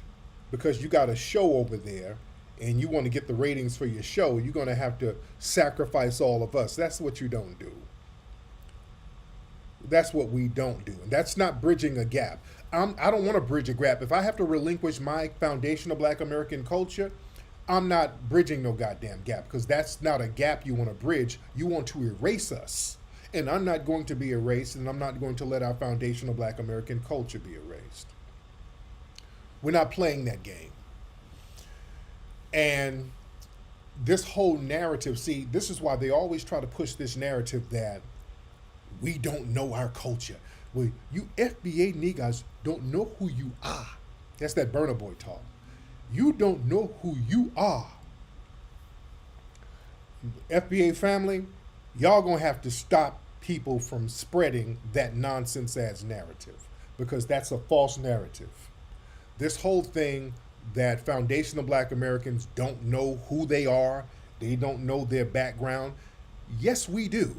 because you got a show over there and you want to get the ratings for your show, you're going to have to sacrifice all of us. That's what you don't do. That's what we don't do. And that's not bridging a gap. I don't want to bridge a gap. If I have to relinquish my foundational Black American culture, I'm not bridging no goddamn gap, because that's not a gap you want to bridge. You want to erase us. And I'm not going to be erased, and I'm not going to let our foundational Black American culture be erased. We're not playing that game. And this whole narrative, see, this is why they always try to push this narrative that we don't know our culture. Well, you FBA niggas don't know who you are. That's that Burna Boy talk. You don't know who you are. FBA family, y'all gonna have to stop people from spreading that nonsense ass narrative, because that's a false narrative. This whole thing that foundational Black Americans don't know who they are, they don't know their background. Yes, we do.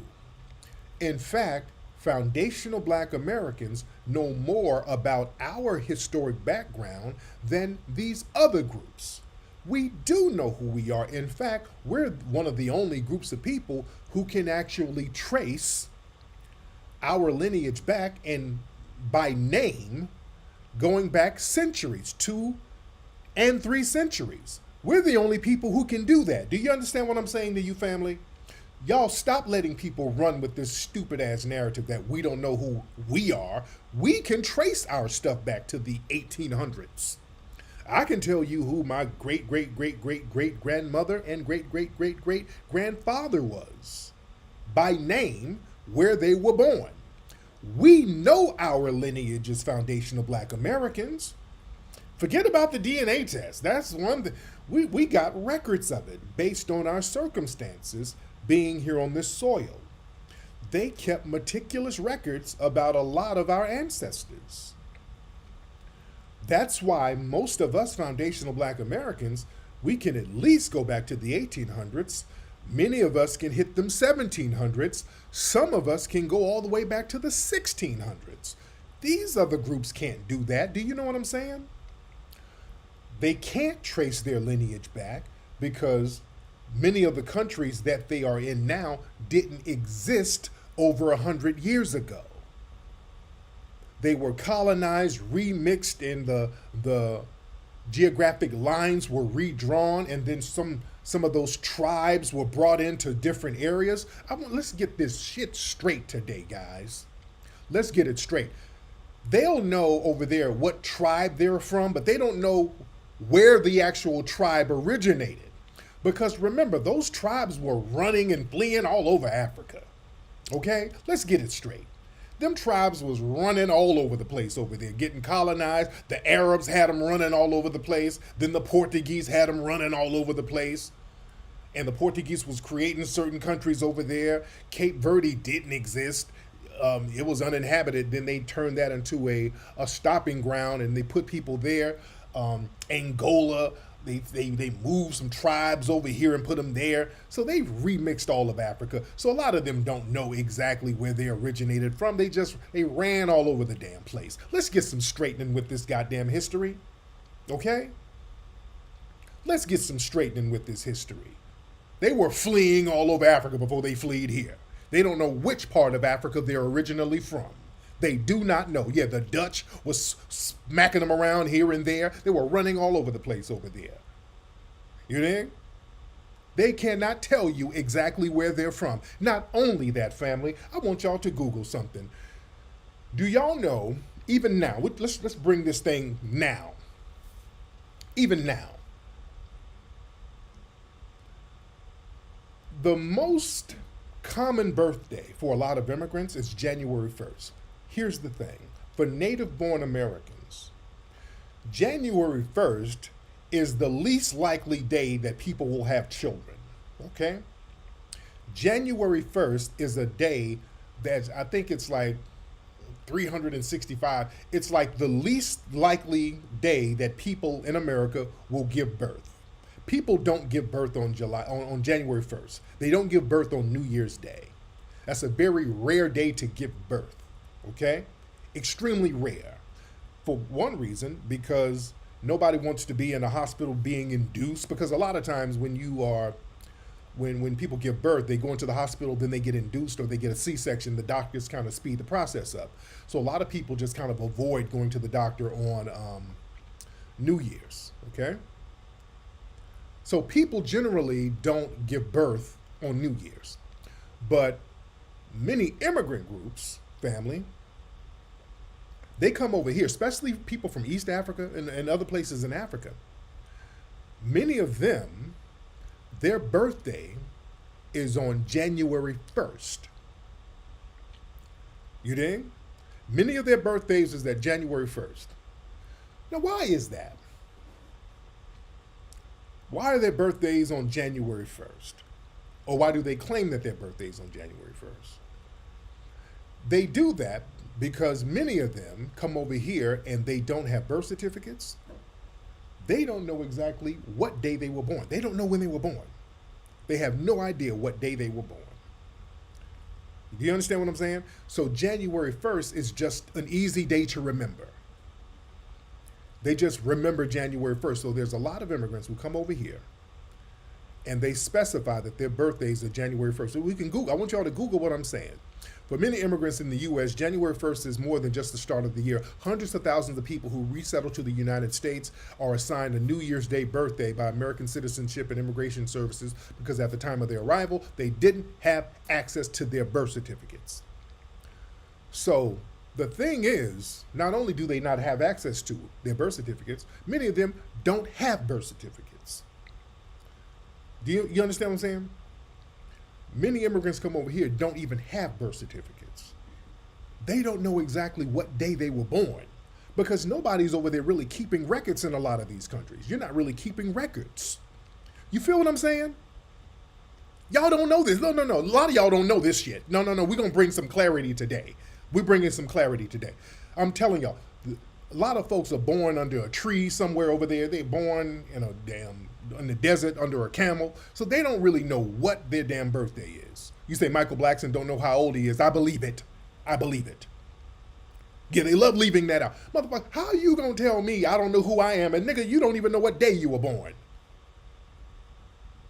In fact, foundational Black Americans know more about our historic background than these other groups. We do know who we are. In fact, we're one of the only groups of people who can actually trace our lineage back, and by name, going back centuries, 2 and 3 centuries. We're the only people who can do that. Do you understand what I'm saying to you, family? Y'all stop letting people run with this stupid ass narrative that we don't know who we are. We can trace our stuff back to the 1800s. I can tell you who my great great great great great grandmother and great great great great grandfather was, by name, where they were born. We know our lineage is foundational Black Americans. Forget about the DNA test. That's one that we got records of it based on our circumstances being here on this soil. They kept meticulous records about a lot of our ancestors. That's why most of us foundational Black Americans, we can at least go back to the 1800s. Many of us can hit them 1700s. Some of us can go all the way back to the 1600s. These other groups can't do that. Do you know what I'm saying? They can't trace their lineage back because many of the countries that they are in now didn't exist over 100 years ago. They were colonized, remixed, and the geographic lines were redrawn, and then some of those tribes were brought into different areas. Let's get this shit straight today, guys. Let's get it straight. They'll know over there what tribe they're from, but they don't know where the actual tribe originated. Because remember, those tribes were running and fleeing all over Africa. Okay? Let's get it straight. Them tribes was running all over the place over there, getting colonized. The Arabs had them running all over the place. Then the Portuguese had them running all over the place. And the Portuguese was creating certain countries over there. Cape Verde didn't exist. It was uninhabited. Then they turned that into a stopping ground, and they put people there. Angola, they moved some tribes over here and put them there. So they remixed all of Africa. So a lot of them don't know exactly where they originated from. They ran all over the damn place. Let's get some straightening with this goddamn history. Okay? Let's get some straightening with this history. They were fleeing all over Africa before they fled here. They don't know which part of Africa they're originally from. They do not know. Yeah, the Dutch was smacking them around here and there. They were running all over the place over there. You know? They cannot tell you exactly where they're from. Not only that, family, I want y'all to Google something. Do y'all know, even now, let's bring this thing now. Even now. The most common birthday for a lot of immigrants is January 1st. Here's the thing. For native-born Americans, January 1st is the least likely day that people will have children, okay? January 1st is a day that I think it's like 365. It's like the least likely day that people in America will give birth. People don't give birth on January 1st. They don't give birth on New Year's Day. That's a very rare day to give birth, okay? Extremely rare. For one reason, because Nobody wants to be in a hospital being induced, because a lot of times when you are, when people give birth, they go into the hospital, then they get induced or they get a C-section. The doctors kind of speed the process up. So a lot of people just kind of avoid going to the doctor on New Year's, okay? So people generally don't give birth on New Year's. But many immigrant groups, family, they come over here, especially people from East Africa and other places in Africa. Many of them, their birthday is on January 1st. You dig? Many of their birthdays is that January 1st. Now, why is that? Why are their birthdays on January 1st? Or why do they claim that their birthday is on January 1st? They do that because many of them come over here and they don't have birth certificates. They don't know exactly what day they were born. They don't know when they were born. They have no idea what day they were born. Do you understand what I'm saying? So January 1st is just an easy day to remember. They just remember January 1st. So there's a lot of immigrants who come over here and they specify that their birthdays are January 1st. So we can Google. I want y'all to Google what I'm saying. For many immigrants in the U.S., January 1st is more than just the start of the year. Hundreds of thousands of people who resettle to the United States are assigned a New Year's Day birthday by American Citizenship and Immigration Services because at the time of their arrival, they didn't have access to their birth certificates. So the thing is, not only do they not have access to their birth certificates, many of them don't have birth certificates. Do you understand what I'm saying? Many immigrants come over here don't even have birth certificates. They don't know exactly what day they were born because nobody's over there really keeping records in a lot of these countries. You're not really keeping records. You feel what I'm saying? Y'all don't know this. No. A lot of y'all don't know this shit. No. We're going to bring some clarity today. We're bringing some clarity today. I'm telling y'all, a lot of folks are born under a tree somewhere over there. They're born in the desert under a camel. So they don't really know what their damn birthday is. You say Michael Blackson don't know how old he is. I believe it. Yeah, they love leaving that out. Motherfucker, how you gonna tell me I don't know who I am? And nigga, you don't even know what day you were born.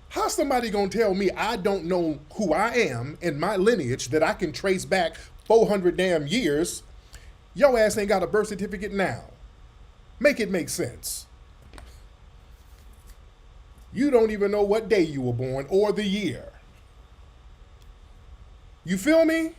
How's somebody gonna tell me I don't know who I am in my lineage that I can trace back 400 damn years? Your ass ain't got a birth certificate now. Make it make sense. You don't even know what day you were born or the year. You feel me?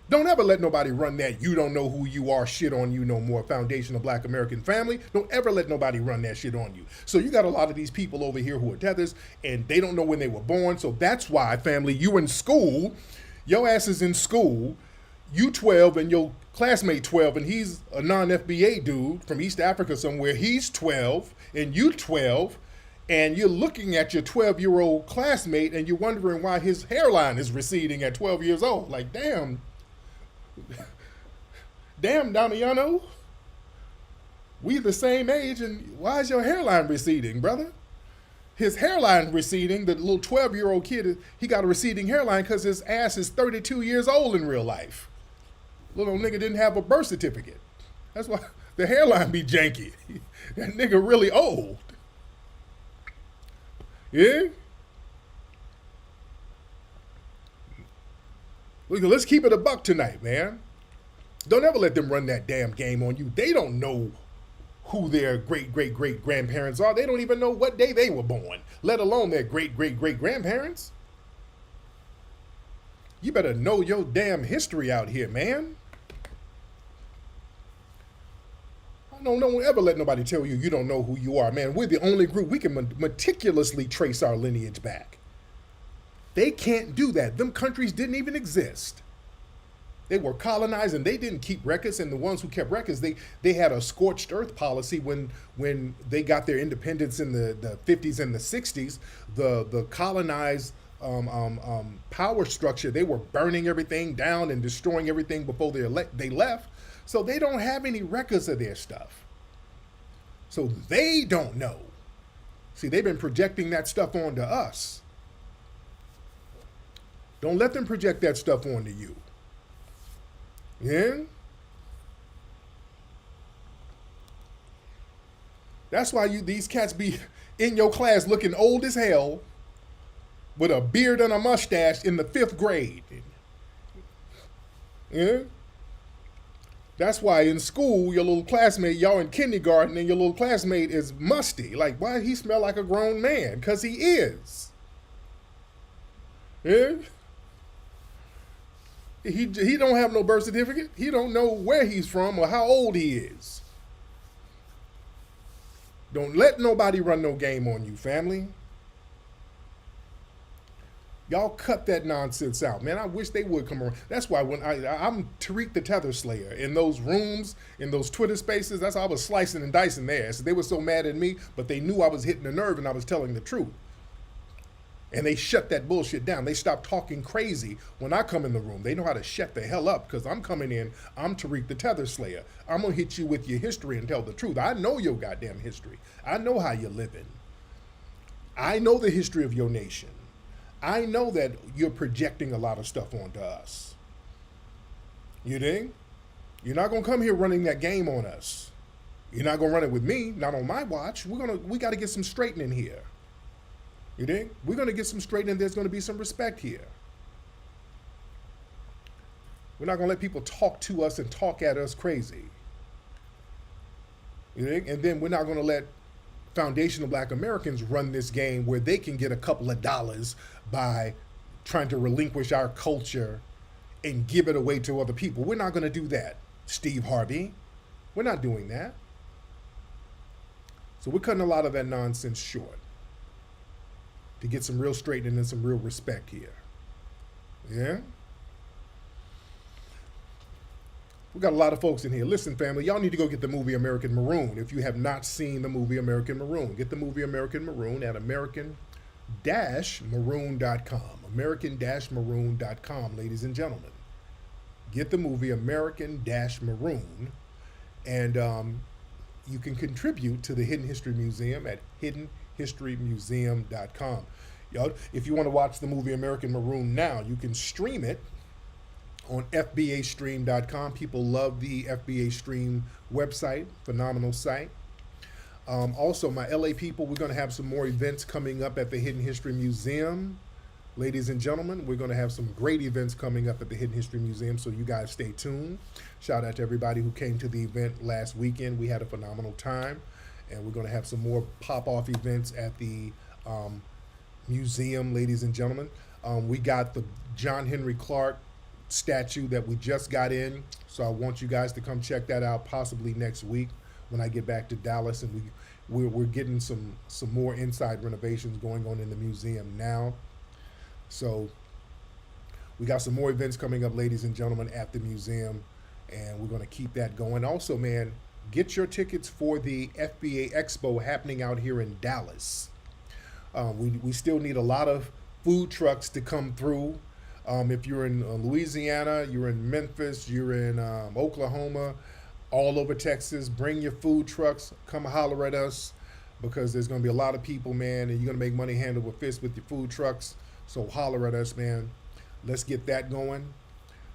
Don't ever let nobody run that you don't know who you are shit on you no more. Foundation of Black American Family. Don't ever let nobody run that shit on you. So you got a lot of these people over here who are tethers and they don't know when they were born. So that's why, family, you in school, your ass is in school, you 12 and your classmate 12 and he's a non-FBA dude from East Africa somewhere. He's 12 and you 12. And you're looking at your 12-year-old classmate and you're wondering why his hairline is receding at 12 years old. Like, damn, Damiano, we the same age and why is your hairline receding, brother? His hairline receding, the little 12-year-old kid, he got a receding hairline because his ass is 32 years old in real life. Little nigga didn't have a birth certificate. That's why the hairline be janky. That nigga really old. Yeah? Let's keep it a buck tonight, man. Don't ever let them run that damn game on you. They don't know who their great-great-great-grandparents are. They don't even know what day they were born, let alone their great-great-great-grandparents. You better know your damn history out here, man. Don't ever let nobody tell you you don't know who you are, man. We're the only group we can meticulously trace our lineage back. They can't do that. Them countries didn't even exist. They were colonized and they didn't keep records, and the ones who kept records, they had a scorched earth policy when they got their independence in the 50s and the 60s. The colonized power structure, they were burning everything down and destroying everything before they left. So they don't have any records of their stuff. So they don't know. See, they've been projecting that stuff onto us. Don't let them project that stuff onto you. Yeah? That's why these cats be in your class looking old as hell with a beard and a mustache in the 5th grade. Yeah? That's why in school, your little classmate, y'all in kindergarten, and your little classmate is musty. Like, why he smell like a grown man? Because he is. Yeah? He don't have no birth certificate. He don't know where he's from or how old he is. Don't let nobody run no game on you, family. Y'all cut that nonsense out, man. I wish they would come around. That's why when I'm Tariq the Tether Slayer in those rooms, in those Twitter spaces, that's how I was slicing and dicing their ass. They were so mad at me, but they knew I was hitting a nerve and I was telling the truth. And they shut that bullshit down. They stopped talking crazy when I come in the room. They know how to shut the hell up because I'm coming in. I'm Tariq the Tether Slayer. I'm going to hit you with your history and tell the truth. I know your goddamn history. I know how you're living. I know the history of your nation. I know that you're projecting a lot of stuff onto us. You think? You're not going to come here running that game on us. You're not going to run it with me, not on my watch. We got to get some straightening here. You think? We're going to get some straightening. There's going to be some respect here. We're not going to let people talk to us and talk at us crazy. You think? And then we're not going to let foundational Black Americans run this game where they can get a couple of dollars by trying to relinquish our culture and give it away to other people. We're not going to do that, Steve Harvey. We're not doing that. So we're cutting a lot of that nonsense short to get some real straightening and some real respect here. Yeah? We got a lot of folks in here. Listen, family, y'all need to go get the movie American Maroon. If you have not seen the movie American Maroon, get the movie American Maroon at American-Maroon.com. American-Maroon.com, ladies and gentlemen. Get the movie American-Maroon, and you can contribute to the Hidden History Museum at hiddenhistorymuseum.com. Y'all, if you want to watch the movie American Maroon now, you can stream it on FBAstream.com. People love the FBA Stream website, phenomenal site. Also, my LA people, we're going to have some more events coming up at the Hidden History Museum. Ladies and gentlemen, we're going to have some great events coming up at the Hidden History Museum, so you guys stay tuned. Shout out to everybody who came to the event last weekend. We had a phenomenal time, and we're going to have some more pop-off events at the museum, ladies and gentlemen. We got the John Henry Clark statue that we just got in, so I want you guys to come check that out possibly next week when I get back to Dallas, and we're getting some more inside renovations going on in the museum now. So we got some more events coming up, ladies and gentlemen, at the museum, and we're going to keep that going. Also, man, get your tickets for the FBA Expo happening out here in Dallas. We still need a lot of food trucks to come through. If you're in Louisiana, you're in Memphis, you're in Oklahoma, all over Texas, bring your food trucks, come holler at us, because there's going to be a lot of people, man, and you're going to make money hand over fist with your food trucks. So holler at us, man. Let's get that going.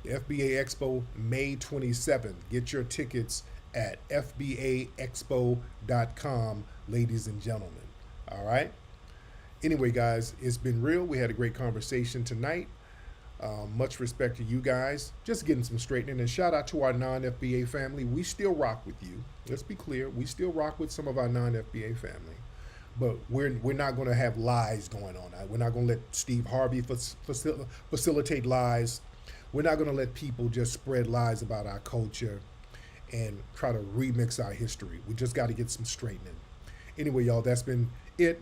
The FBA Expo, May 27th. Get your tickets at FBAexpo.com, ladies and gentlemen. All right? Anyway, guys, it's been real. We had a great conversation tonight. Much respect to you guys. Just getting some straightening. And shout out to our non-FBA family. We still rock with you. Let's be clear. We still rock with some of our non-FBA family. But we're not going to have lies going on. We're not going to let Steve Harvey facilitate lies. We're not going to let people just spread lies about our culture and try to remix our history. We just got to get some straightening. Anyway, y'all, that's been it.